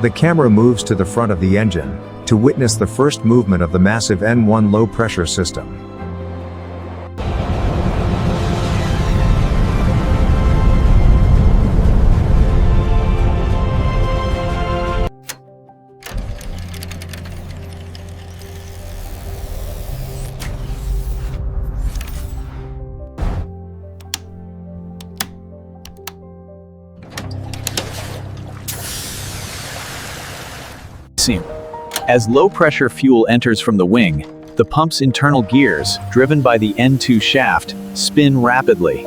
The camera moves to the front of the engine to witness the first movement of the massive N1 low-pressure system. As low-pressure fuel enters from the wing, the pump's internal gears, driven by the N2 shaft, spin rapidly.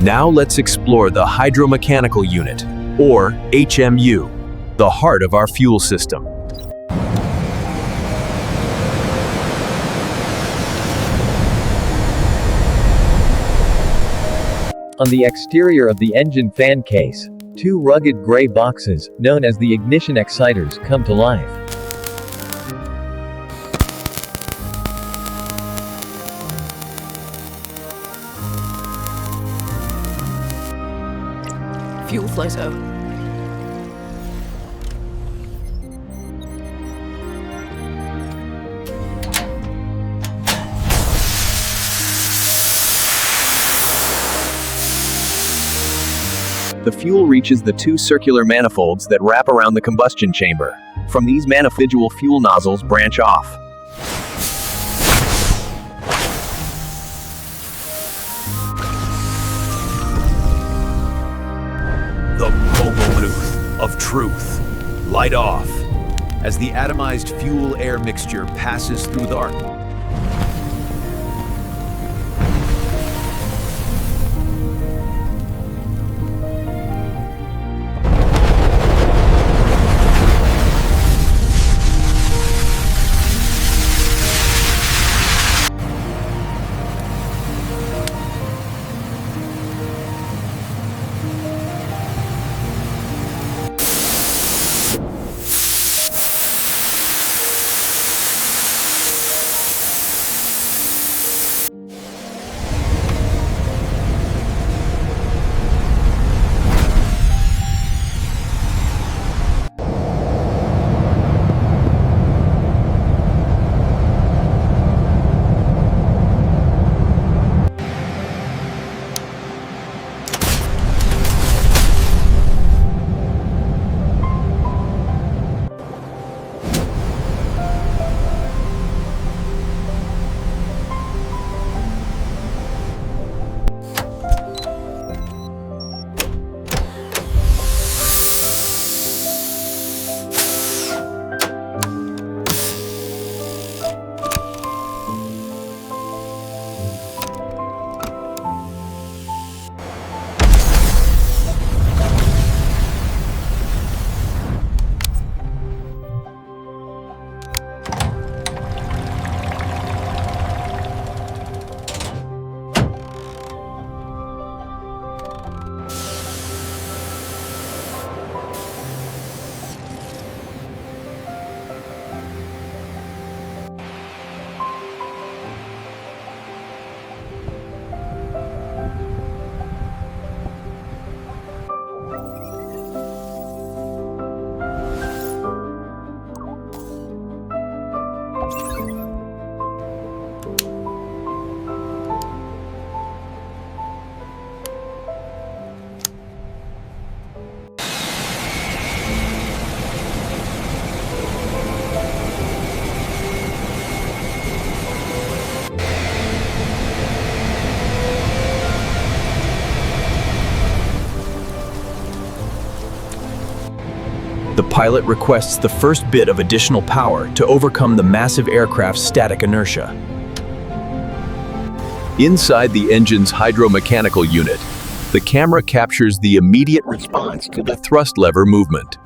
Now let's explore the hydromechanical unit, or HMU, the heart of our fuel system. On the exterior of the engine fan case, two rugged gray boxes, known as the ignition exciters, come to life. Fuel floater. The fuel reaches the two circular manifolds that wrap around the combustion chamber. From these individual fuel nozzles branch off. The mobile booth of truth. Light off as the atomized fuel-air mixture passes through the arc. The pilot requests the first bit of additional power to overcome the massive aircraft's static inertia. Inside the engine's hydromechanical unit, the camera captures the immediate response to the thrust lever movement.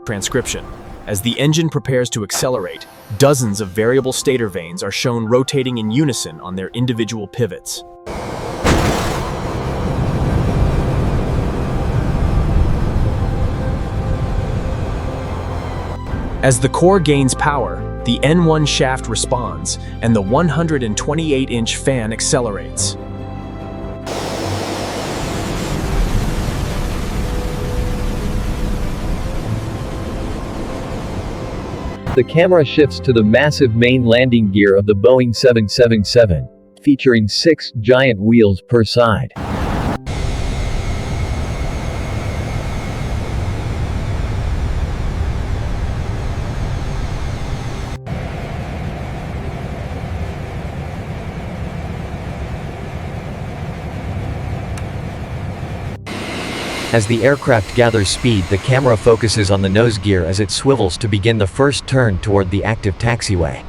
Transcription. As the engine prepares to accelerate, dozens of variable stator vanes are shown rotating in unison on their individual pivots. As the core gains power, the N1 shaft responds, and the 128-inch fan accelerates. The camera shifts to the massive main landing gear of the Boeing 777, featuring 6 giant wheels per side. As the aircraft gathers speed, the camera focuses on the nose gear as it swivels to begin the first turn toward the active taxiway.